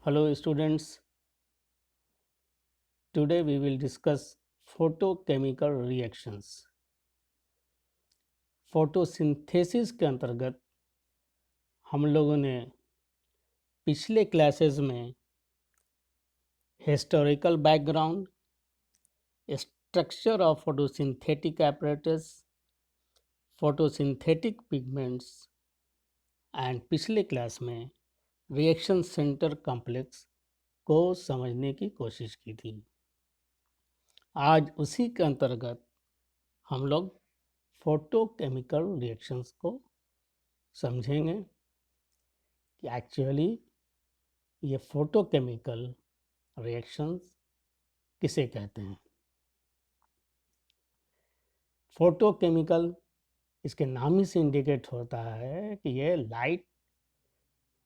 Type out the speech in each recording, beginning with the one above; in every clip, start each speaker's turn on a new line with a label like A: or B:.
A: Hello students, today we will discuss photochemical reactions. Photosynthesis के अंतर्गत हम लोगों ने पिछले क्लासेस में historical background, structure of photosynthetic apparatus, photosynthetic pigments and पिछले क्लास में रिएक्शन सेंटर कॉम्प्लेक्स को समझने की कोशिश की थी। आज उसी के अंतर्गत हम लोग फोटोकेमिकल रिएक्शंस को समझेंगे कि एक्चुअली ये फोटोकेमिकल रिएक्शंस किसे कहते हैं। फोटोकेमिकल इसके नाम ही से इंडिकेट होता है कि ये लाइट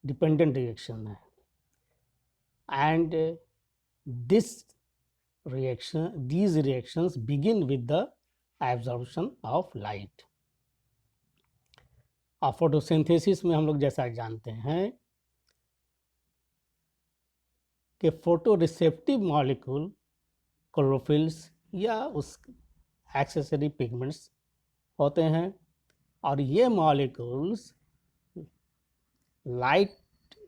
A: डिपेंडेंट रिएक्शन है and these reactions begin with the absorption of light। और फोटोसिंथेसिस में हम लोग जैसा जानते हैं कि फोटो रिसेप्टिव मॉलिक्यूल क्लोरोफिल्स या उस एक्सेसरी पिगमेंट्स होते हैं और ये मॉलिक्यूल्स लाइट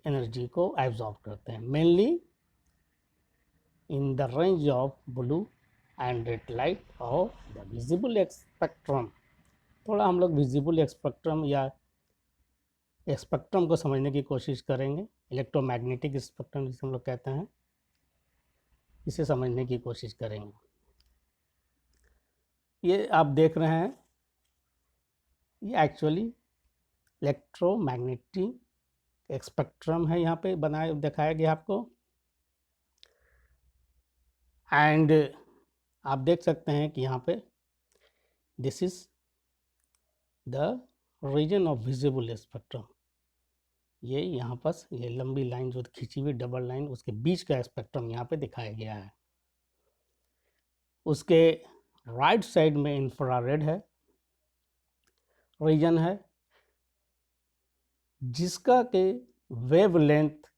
A: एनर्जी को एब्जॉर्ब करते हैं, mainly in the range of blue and red light of the visible spectrum. थोड़ा हम लोग विजिबल स्पेक्ट्रम या स्पेक्ट्रम को समझने की कोशिश करेंगे। इलेक्ट्रोमैग्नेटिक स्पेक्ट्रम जिसे हम लोग कहते हैं, इसे समझने की कोशिश करेंगे। ये आप देख रहे हैं, ये एक्चुअली इलेक्ट्रोमैग्नेटिक स्पेक्ट्रम है, यहाँ पे बनाया दिखाया गया आपको। एंड आप देख सकते हैं कि यहाँ पे this is the region of visible spectrum. ये यहाँ पास ये लंबी लाइन जो खींची हुई डबल लाइन, उसके बीच का स्पेक्ट्रम यहाँ पे दिखाया गया है। उसके राइट साइड में इंफ्रारेड है रीजन है, जिसका के वेवलेंथ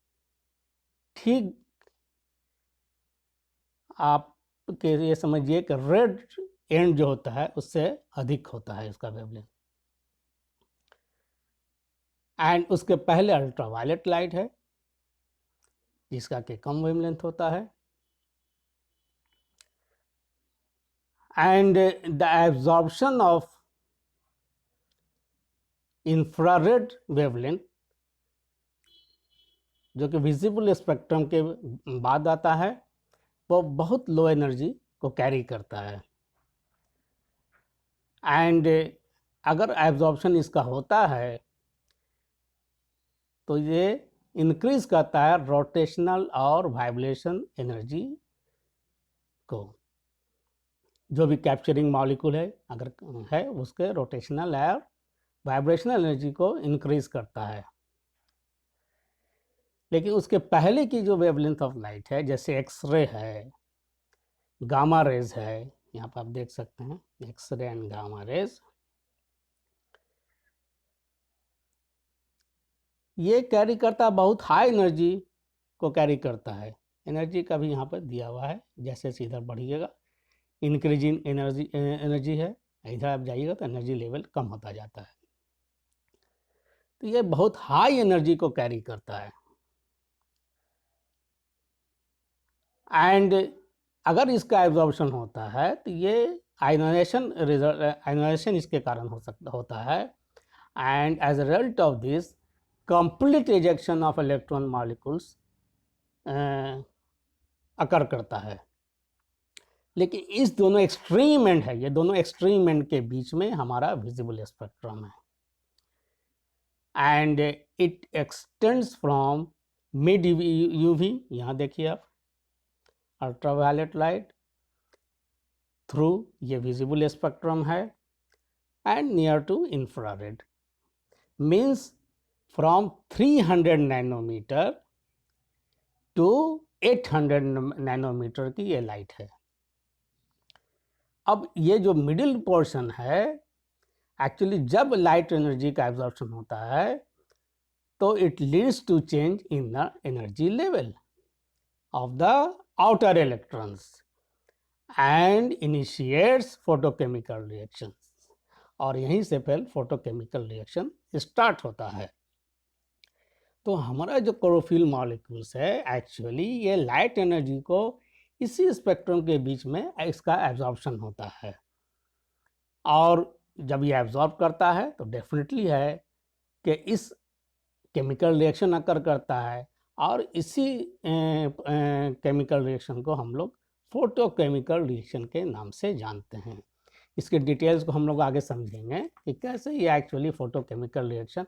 A: ठीक आप के ये समझिए कि रेड एंड जो होता है उससे अधिक होता है इसका वेवलेंथ। एंड उसके पहले अल्ट्रावायलेट लाइट है जिसका कि कम वेवलेंथ होता है। And the absorption of infrared wavelength जो कि विजिबल स्पेक्ट्रम के बाद आता है, वो बहुत लो एनर्जी को कैरी करता है। एंड अगर एब्जॉर्प्शन इसका होता है तो ये इंक्रीज करता है रोटेशनल और वाइब्रेशन एनर्जी को। जो भी कैप्चरिंग मॉलिक्यूल है अगर है, उसके रोटेशनल और वाइब्रेशनल एनर्जी को इंक्रीज करता है। लेकिन उसके पहले की जो वेवलेंथ ऑफ लाइट है, जैसे एक्सरे है, गामा रेज है, यहाँ पर आप देख सकते हैं एक्सरे एंड गामा रेज, ये कैरी करता है बहुत हाई एनर्जी को कैरी करता है। एनर्जी का भी यहाँ पर दिया हुआ है, जैसे इधर बढ़िएगा इंक्रीजिंग एनर्जी है, इधर आप जाइएगा तो एनर्जी लेवल कम होता जाता है। तो ये बहुत हाई एनर्जी को कैरी करता है। एंड अगर इसका एब्जॉर्प्शन होता है तो ये आयनाइजेशन इसके कारण होता है। And as a result of this complete ejection of electron molecules occur करता है। लेकिन इस दोनों एक्सट्रीम एंड है, ये दोनों एक्सट्रीम एंड के बीच में हमारा विजिबल स्पेक्ट्रम है। And it extends from mid UV, यहाँ देखिए आप, अल्ट्रावायलेट लाइट थ्रू ये विजिबल स्पेक्ट्रम है, and near to infrared, means from 300 nanometre to 800 nanometre की ये लाइट है। अब ये जो मिडिल पोर्शन है, एक्चुअली जब लाइट एनर्जी का एब्जॉर्प्शन होता है तो it leads to change in the energy level of the outer electrons and initiates photochemical reaction, और यहीं से फिर फोटोकेमिकल रिएक्शन स्टार्ट होता है। तो हमारा जो क्लोरोफिल मॉलिक्यूल्स है एक्चुअली ये लाइट एनर्जी को इसी स्पेक्ट्रम के बीच में इसका एब्जॉर्प्शन होता है, और जब ये एब्जॉर्ब करता है तो डेफिनेटली है कि इस केमिकल रिएक्शन अकर करता है, और इसी केमिकल रिएक्शन को हम लोग फोटोकेमिकल रिएक्शन के नाम से जानते हैं। इसके डिटेल्स को हम लोग आगे समझेंगे कि कैसे ये एक्चुअली फोटोकेमिकल रिएक्शन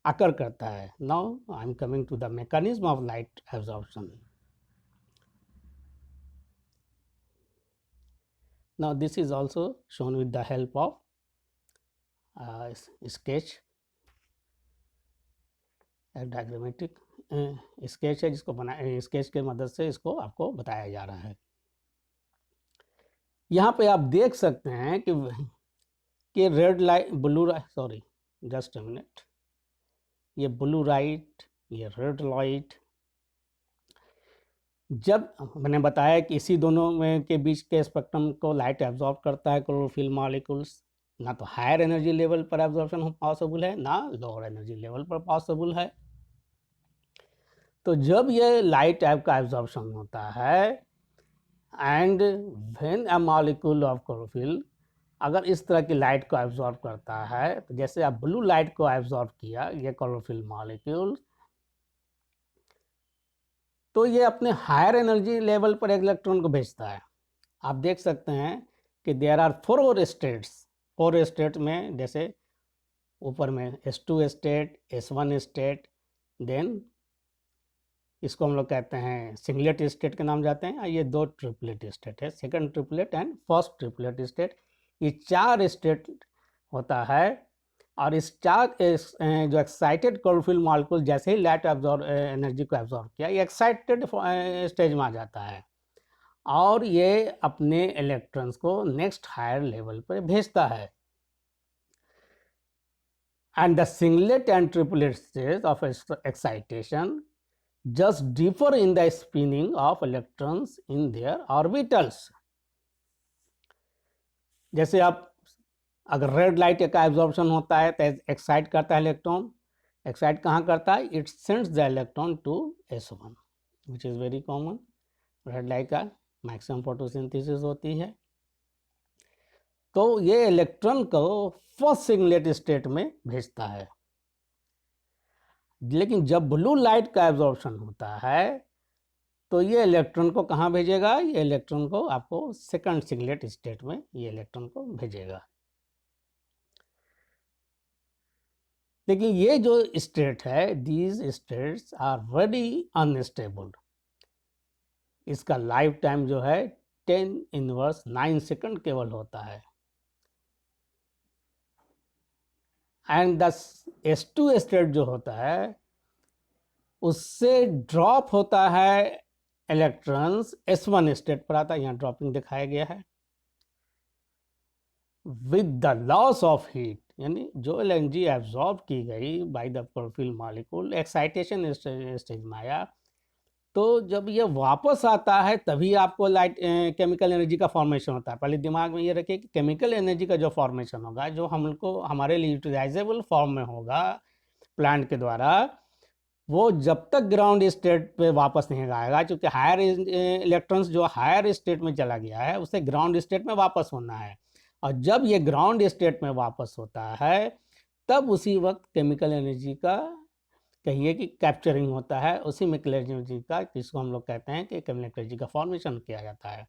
A: अकर करता है। Now I am coming to the mechanism of light absorption. Now this is also shown with the help of sketch, diagrammatic sketch है जिसको बनाए, स्केच के मदद से इसको आपको बताया जा रहा है। यहाँ पे आप देख सकते हैं कि red light, blue light, sorry just a minute, ये ब्लू लाइट, ये रेड लाइट, जब मैंने बताया कि इसी दोनों में के बीच के स्पेक्ट्रम को लाइट एब्जॉर्ब करता है क्लोरोफिल मॉलिक्यूल्स, ना तो हायर एनर्जी लेवल पर एब्जॉर्प्शन पॉसिबल है ना लोअर एनर्जी लेवल पर पॉसिबल है। तो जब ये लाइट टाइप का एब्जॉर्प्शन होता है and when a molecule of chlorophyll अगर इस तरह की लाइट को एब्जॉर्ब करता है, तो जैसे आप ब्लू लाइट को एब्जॉर्ब किया ये क्लोरोफिल मॉलिक्यूल, तो ये अपने हायर एनर्जी लेवल पर इलेक्ट्रॉन को भेजता है। आप देख सकते हैं कि देयर आर 4 स्टेट्स, 4 स्टेट में, जैसे ऊपर में S2 state, S1 state, then इसको हम लोग कहते हैं सिंगलेट स्टेट के नाम जाते हैं। ये 2 ट्रिपलेट स्टेट है, second triplet and first triplet state, ये 4 स्टेट होता है। और इस 4 जो एक्साइटेड क्लोरोफिल मॉलिक्यूल जैसे ही लाइट एनर्जी को एब्जॉर्ब किया, ये एक्साइटेड स्टेज में आ जाता है और ये अपने इलेक्ट्रॉन्स को नेक्स्ट हायर लेवल पर भेजता है। And the singlet and triplet stage of excitation just differ in the spinning of electrons in their orbitals। जैसे आप अगर रेड लाइट का एब्जॉर्प्शन होता है तो एक्साइट करता है इलेक्ट्रॉन, एक्साइट कहाँ करता है, it sends the electron to S1 which is very common. Red light का मैक्सिमम फोटोसिंथेसिस होती है, तो ये इलेक्ट्रॉन को फर्स्ट सिंगलेट स्टेट में भेजता है। लेकिन जब ब्लू लाइट का एब्जॉर्प्शन होता है तो ये इलेक्ट्रॉन को कहाँ भेजेगा, ये इलेक्ट्रॉन को आपको सेकंड सिंगलेट स्टेट में ये इलेक्ट्रॉन को भेजेगा। लेकिन ये जो स्टेट है, these states are very unstable. इसका लाइफ टाइम जो है 10⁻⁹ सेकंड केवल होता है। एंड द S2 स्टेट जो होता है उससे ड्रॉप होता है इलेक्ट्रॉन्स S1 स्टेट पर आता है, यहाँ ड्रॉपिंग दिखाया गया है। With the loss of heat, यानी जो एनर्जी एब्जॉर्ब की गई by the chlorophyll molecule excitation stage में आया, तो जब ये वापस आता है तभी आपको लाइट केमिकल एनर्जी का फॉर्मेशन होता है। पहले दिमाग में ये रखिए कि केमिकल एनर्जी का जो फॉर्मेशन होगा, जो हमको हमारे लिए यूटिलाइजेबल फॉर्म में होगा प्लांट के द्वारा, वो जब तक ग्राउंड स्टेट पे वापस नहीं आएगा, क्योंकि हायर इलेक्ट्रॉन्स जो हायर स्टेट में चला गया है उसे ग्राउंड स्टेट में वापस होना है। और जब ये ग्राउंड स्टेट में वापस होता है तब उसी वक्त केमिकल एनर्जी का कहिए कि कैप्चरिंग होता है, उसी में एनर्जी का, जिसको हम लोग कहते हैं कि केमिकल एनर्जी का फॉर्मेशन किया जाता है।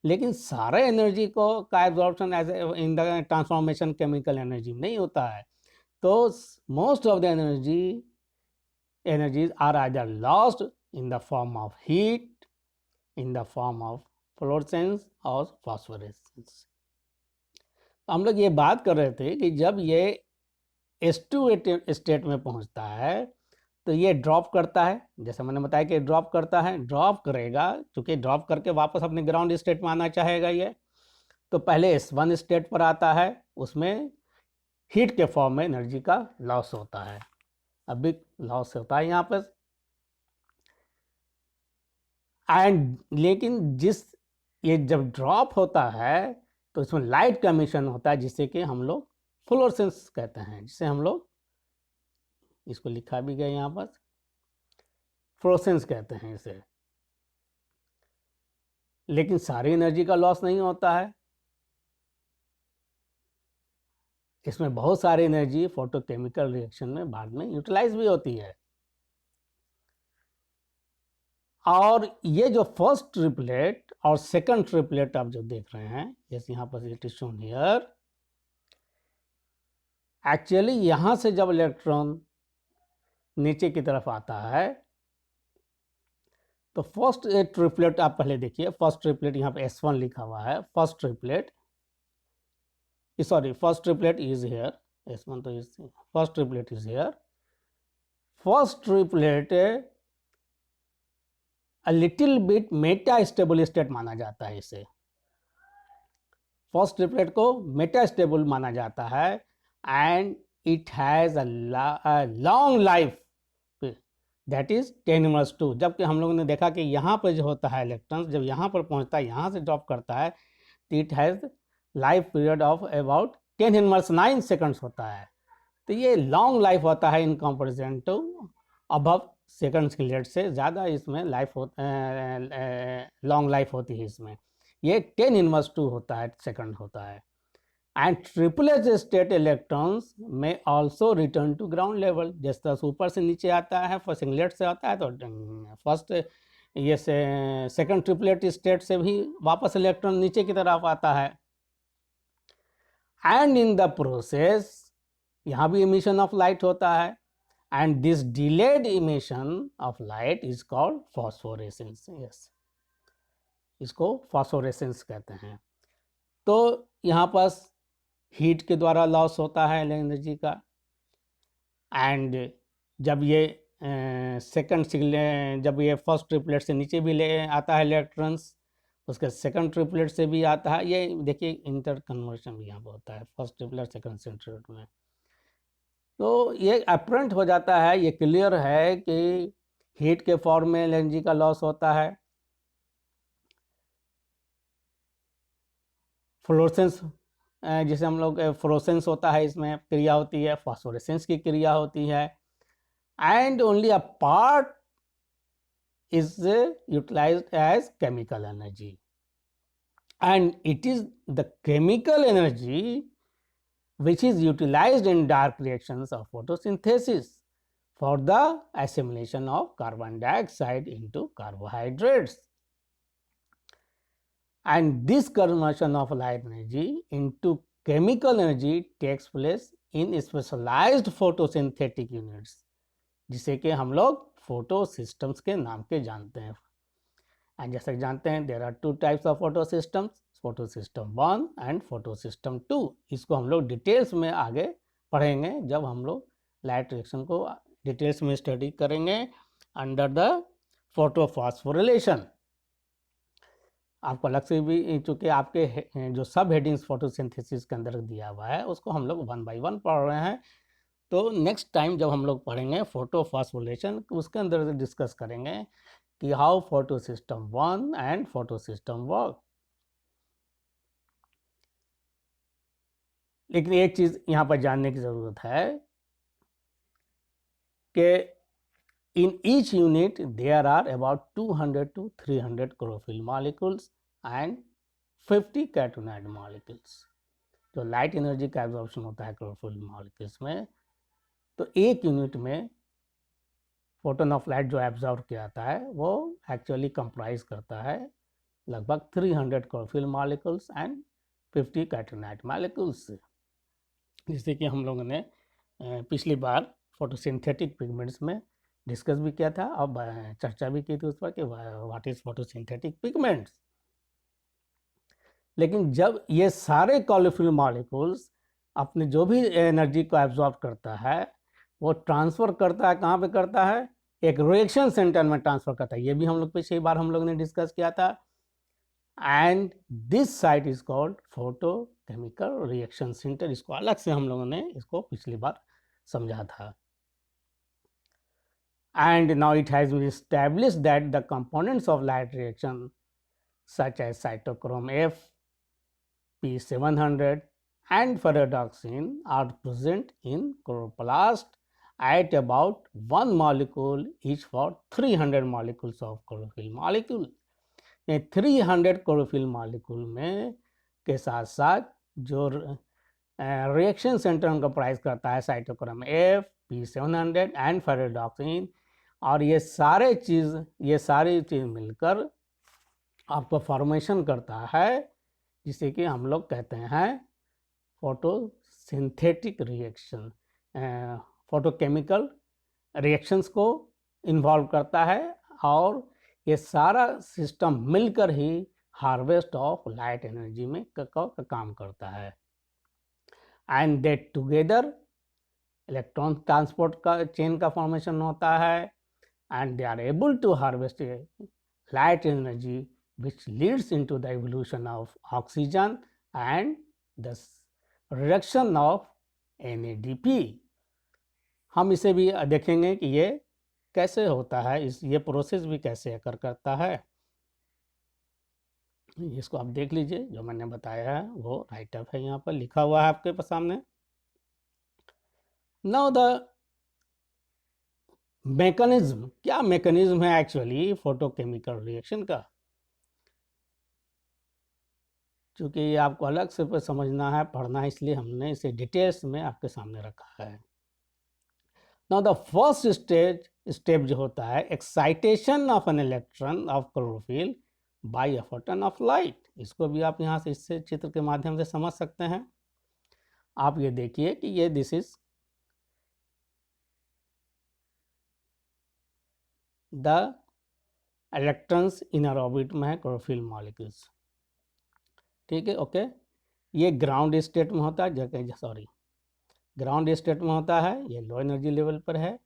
A: लेकिन सारे एनर्जी को का absorption as in the transformation chemical energy में नहीं होता है। तो most of the energies are either lost in the form of heat, in the form of fluorescence और phosphorescence। तो हम लोग ये बात कर रहे थे कि जब ये S2 स्टेट में पहुंचता है तो ये ड्रॉप करता है, जैसे मैंने बताया कि ड्रॉप करता है, ड्रॉप करेगा, क्योंकि ड्रॉप करके वापस अपने ग्राउंड स्टेट में आना चाहेगा ये, तो पहले S1 स्टेट पर आता है, उसमें हीट के फॉर्म में एनर्जी का लॉस होता है। बिग लॉस होता है यहाँ पर। एंड लेकिन ये जब ड्रॉप होता है तो इसमें लाइट का एमिशन होता है, जिससे कि हम लोग फ्लोरेसेंस कहते हैं, जिसे हम लोग, इसको लिखा भी गया यहाँ पर, फ्लोरेसेंस कहते हैं इसे। लेकिन सारी एनर्जी का लॉस नहीं होता है, इसमें बहुत सारी एनर्जी फोटोकेमिकल रिएक्शन में बाद में यूटिलाइज भी होती है। और ये जो फर्स्ट ट्रिपलेट और सेकंड ट्रिपलेट आप जो देख रहे हैं, जैसे यहाँ पर it is shown here, actually यहाँ से जब इलेक्ट्रॉन नीचे की तरफ आता है तो फर्स्ट ट्रिपलेट आप पहले देखिए, फर्स्ट ट्रिपलेट यहाँ पे S1 लिखा हुआ है, first triplet, sorry first triplet is here, S1 तो is, first triplet is here, first triplet a little bit Meta stable state माना जाता है इसे, फर्स्ट ट्रिपलेट को मेटा स्टेबल माना जाता है, and it has a long life, that is 10^2। जबकि हम लोगों ने देखा कि यहाँ पर जो होता है इलेक्ट्रॉन जब यहाँ पर पहुँचता है, यहाँ से ड्रॉप करता है, तो it has life period of about 10^9 seconds होता है। तो ये लॉन्ग लाइफ होता है in comparison to above seconds की रेट से ज़्यादा इसमें लाइफ लॉन्ग लाइफ होती है इसमें। ये 10^2 होता है, सेकंड होता है। एंड ट्रिपलेट स्टेट इलेक्ट्रॉन्स में also return to ground level, जिस तरह से ऊपर से नीचे आता है, फर्स्ट सिंगलेट से आता है तो फर्स्ट ये सेकंड ट्रिपलेट स्टेट से भी वापस इलेक्ट्रॉन नीचे की तरफ आता है। एंड इन द प्रोसेस यहाँ भी इमिशन ऑफ लाइट होता है, and this delayed emission of light is called phosphorescence. Yes, इसको फॉस्फोरेसेंस कहते हैं। तो यहाँ पास हीट के द्वारा लॉस होता है एनर्जी का, एंड जब ये जब ये फर्स्ट ट्रिपलेट से नीचे भी ले आता है इलेक्ट्रॉन्स, उसके सेकंड ट्रिपलेट से भी आता है। ये देखिए इंटर कन्वर्शन भी यहाँ पर होता है फर्स्ट ट्रिपलेट सेकंड ट्रिपलेट में। तो ये अपरेंट हो जाता है, ये क्लियर है कि हीट के फॉर्म में एनर्जी का लॉस होता है, फ्लोरेसेंस जिसे हम लोग फ्लोरेसेंस होता है, इसमें क्रिया होती है, फॉस्फोरेसेंस की क्रिया होती है, and only a part is utilized as chemical energy, and it is the chemical energy which is utilized in dark reactions of photosynthesis for the assimilation of carbon dioxide into carbohydrates. And this conversion of light energy into chemical energy takes place in specialized photosynthetic units, जिसे कि हम लोग photo systems के नाम के जानते हैं। And जैसे जानते हैं there are two types of photo systems, photo system 1 and photo system 2। इसको हम लोग डिटेल्स में आगे पढ़ेंगे जब हम लोग लाइट रिएक्शन को डिटेल्स में स्टडी करेंगे अंडर द फोटो फॉस्फोरिलेशन। आपको अलग से भी, चूँकि आपके जो सब हेडिंग्स फोटोसिंथेसिस के अंदर दिया हुआ है उसको हम लोग 1 by 1 पढ़ रहे हैं। तो नेक्स्ट टाइम जब हम लोग पढ़ेंगे फोटो फॉस्फोरिलेशन, उसके अंदर डिस्कस करेंगे कि how photo system 1 and photo system work. लेकिन एक चीज़ यहाँ पर जानने की ज़रूरत है कि in each unit there are about 200 to 300 chlorophyll molecules and 50 carotenoid molecules. जो लाइट एनर्जी का एब्जॉर्प्शन होता है क्लोरोफिल मॉलिक्यूल्स में, तो एक यूनिट में फोटोन ऑफ लाइट जो एब्जॉर्ब किया जाता है वो एक्चुअली कंप्राइज करता है लगभग 300 chlorophyll molecules and 50 carotenoid molecules, जिससे कि हम लोगों ने पिछली बार फोटोसिंथेटिक पिगमेंट्स में डिस्कस भी किया था और चर्चा भी की थी उस पर कि व्हाट इज फोटोसिंथेटिक पिगमेंट्स। लेकिन जब ये सारे क्लोरोफिल मॉलिक्यूल्स अपने जो भी एनर्जी को एब्जॉर्ब करता है वो ट्रांसफ़र करता है, कहाँ पे करता है, एक रिएक्शन सेंटर में ट्रांसफ़र करता है। ये भी हम लोग पिछली बार हम लोग ने डिस्कस किया था। And this site is called photo chemical reaction centre. इसको अलग से हम लोगों ने इसको पिछली बार समझा था। and now it has been established that the components of light reaction such as cytochrome F, P700 and ferredoxin are present in chloroplast at about 1 molecule each for 300 molecules of chlorophyll molecule. ये 300 chlorophyll molecule में के साथ साथ जो reaction centre उनका price करता है cytochrome F, P700 and ferredoxin, और ये सारी चीज़ मिलकर आपको फॉर्मेशन करता है जिसे कि हम लोग कहते हैं फोटोसिंथेटिक रिएक्शन, फोटोकेमिकल रिएक्शंस को इन्वॉल्व करता है, और ये सारा सिस्टम मिलकर ही हार्वेस्ट ऑफ लाइट एनर्जी में काम करता है। And that together electron transport का चेन का फॉर्मेशन होता है, and they are able to harvest light energy which leads into the evolution of oxygen and the reduction of NADP। हम इसे भी देखेंगे कि ये कैसे होता है, ये प्रोसेस भी कैसे अकर करता है। इसको आप देख लीजिए, जो मैंने बताया है वो राइट अप है, यहाँ पर लिखा हुआ है आपके सामने। नाउ द मैकेनिज्म, क्या मैकेनिज्म है एक्चुअली फोटोकेमिकल रिएक्शन का, क्योंकि ये आपको अलग से समझना है, पढ़ना है, इसलिए हमने इसे डिटेल्स में आपके सामने रखा है। नाउ द फर्स्ट स्टेप जो होता है excitation of an electron of chlorophyll by a photon of light. इसको भी आप यहाँ से इससे चित्र के माध्यम से समझ सकते हैं। आप ये देखिए कि ये this is the electrons inner orbit में है क्लोरोफिल मॉलिक्यूल्स, ठीक है, ओके। ये ग्राउंड स्टेट में होता है, ग्राउंड स्टेट में होता है, ये लो एनर्जी लेवल पर है।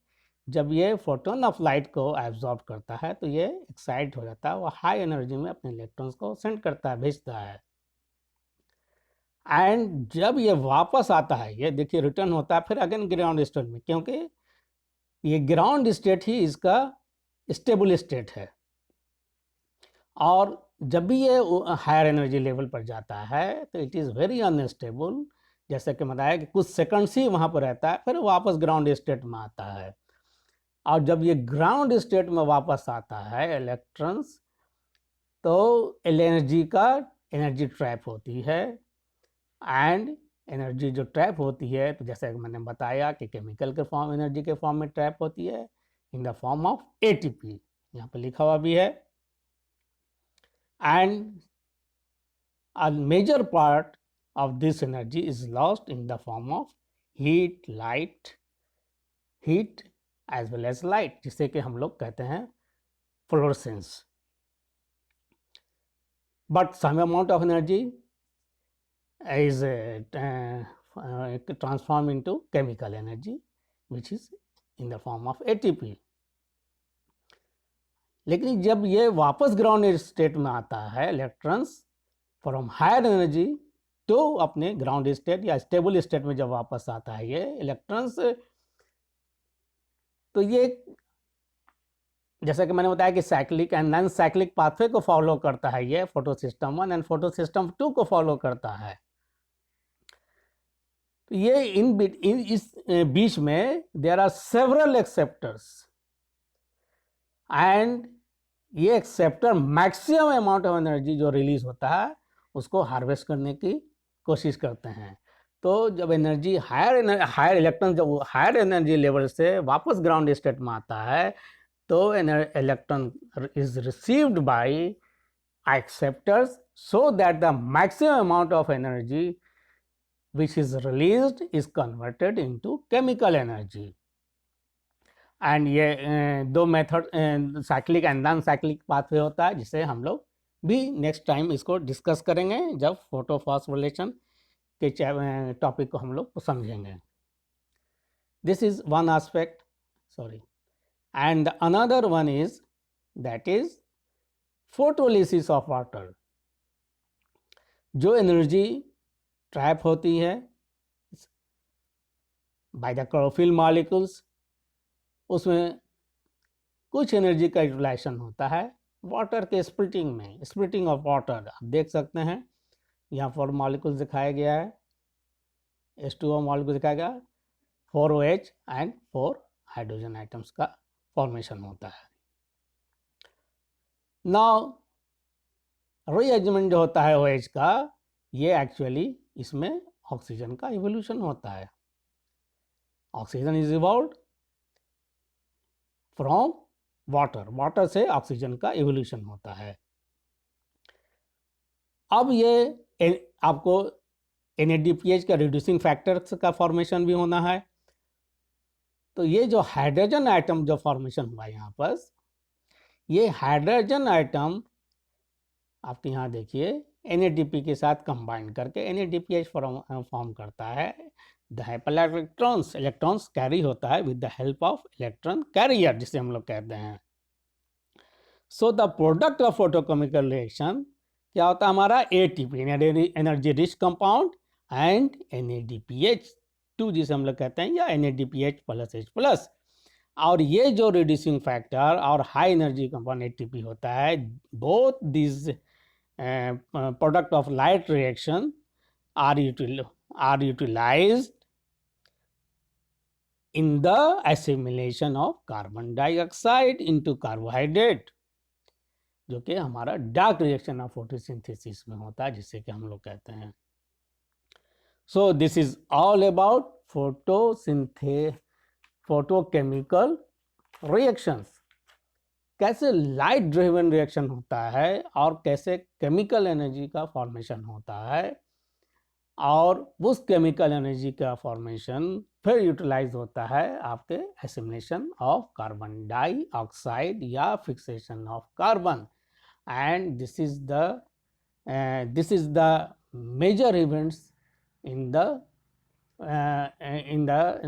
A: जब ये फोटोन ऑफ लाइट को एब्जॉर्ब करता है तो ये एक्साइट हो जाता है, वो हाई एनर्जी में अपने इलेक्ट्रॉन्स को सेंड करता है, भेजता है। एंड जब ये वापस आता है, ये देखिए रिटर्न होता है फिर अगेन ग्राउंड स्टेट में, क्योंकि ये ग्राउंड स्टेट ही इसका स्टेबल स्टेट है। और जब भी ये हायर एनर्जी लेवल पर जाता है तो इट इज़ वेरी अनस्टेबल, जैसे कि बताया कि कुछ सेकंड्स ही वहाँ पर रहता है, फिर वापस ग्राउंड स्टेट में आता है। और जब ये ग्राउंड स्टेट में वापस आता है इलेक्ट्रॉन्स, तो एनर्जी ट्रैप होती है, एंड एनर्जी जो ट्रैप होती है, तो जैसे मैंने बताया कि केमिकल के फॉर्म एनर्जी के फॉर्म में ट्रैप होती है in the form of ATP, यहाँ पर लिखा हुआ भी है। And a major part of this energy is lost in the form of heat as well as light, जिसे कि हम लोग कहते हैं fluorescence. But some amount of energy is transformed into chemical energy which is in the form of ATP। लेकिन जब ये वापस ग्राउंड स्टेट में आता है इलेक्ट्रॉन्स फ्रॉम हायर एनर्जी, तो अपने ग्राउंड स्टेट या स्टेबल स्टेट में जब वापस आता है ये इलेक्ट्रॉन्स, तो ये जैसा कि मैंने बताया कि cyclic and non cyclic pathway को फॉलो करता है, ये फोटोसिस्टम 1 एंड फोटोसिस्टम 2 को फॉलो करता है। तो ये इस बीच में there are several acceptors, and ये acceptor maximum amount of energy जो रिलीज होता है उसको हार्वेस्ट करने की कोशिश करते हैं। तो जब एनर्जी हायर इलेक्ट्रॉन जब हायर एनर्जी लेवल से वापस ग्राउंड स्टेट में आता है, तो electron is received by acceptors so that the maximum amount of energy which is released is converted into chemical energy। And ये दो method cyclic and non cyclic pathway होता है, जिसे हम लोग भी नेक्स्ट टाइम इसको डिस्कस करेंगे जब फोटोफॉस्फोरिलेशन के टॉपिक को हम लोग समझेंगे। This is one aspect, sorry, and another one is that is photolysis of water. जो एनर्जी ट्रैप होती है बाय द क्लोरोफिल मॉलिक्यूल्स, उसमें कुछ एनर्जी का यूटिलाइजेशन होता है वाटर के स्प्लिटिंग में, स्प्लिटिंग ऑफ वाटर। आप देख सकते हैं यहाँ 4 मॉलिक्यूल्स दिखाया गया है, H2O मॉलिक्यूल दिखाया गया, 4 OH एंड 4 हाइड्रोजन आइटम्स का फॉर्मेशन होता है। नाउ रीअरेंजमेंट जो होता है OH का, ये एक्चुअली इसमें ऑक्सीजन का इवोल्यूशन होता है। Oxygen is evolved from water, water से ऑक्सीजन का इवोल्यूशन होता है। अब ये आपको NADPH का रिड्यूसिंग फैक्टर्स का फॉर्मेशन भी होना है। तो ये जो हाइड्रोजन आइटम जो फॉर्मेशन हुआ यहाँ पर, ये हाइड्रोजन आइटम आप यहाँ देखिए NADP के साथ कंबाइन करके NADPH फॉर्म करता है। डायपोल इलेक्ट्रॉन्स कैरी होता है with the help of electron carrier, जिसे हम लोग कहते हैं। So the product of photochemical reaction क्या होता है हमारा, ATP energy rich compound and NADPH2 जिसे हम लोग कहते हैं, या NADPH+H+। और ये जो रिड्यूसिंग फैक्टर और हाई एनर्जी कंपाउंड ATP होता है, both this product of light reaction are utilized in the assimilation of carbon dioxide into carbohydrate, जो कि हमारा डार्क रिएक्शन ऑफ फोटोसिंथेसिस में होता है, जिसे कि हम लोग कहते हैं। So this is all about photochemical reactions, कैसे लाइट ड्रिवन रिएक्शन होता है और कैसे केमिकल एनर्जी का फॉर्मेशन होता है, और उस केमिकल एनर्जी का फॉर्मेशन फिर यूटिलाइज होता है आपके एसिमिलेशन ऑफ कार्बन डाइऑक्साइड या fixation of carbon. And this is the major events in the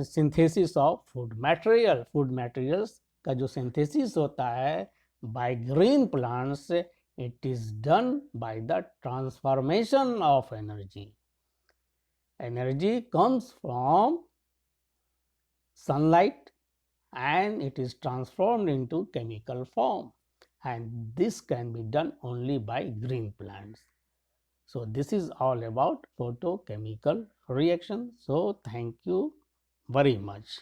A: synthesis of food materials का जो सिंथेसिस होता है by green plants, it is done by the transformation of energy. Energy comes from sunlight and it is transformed into chemical form, and this can be done only by green plants. So this is all about photochemical reaction. So thank you very much.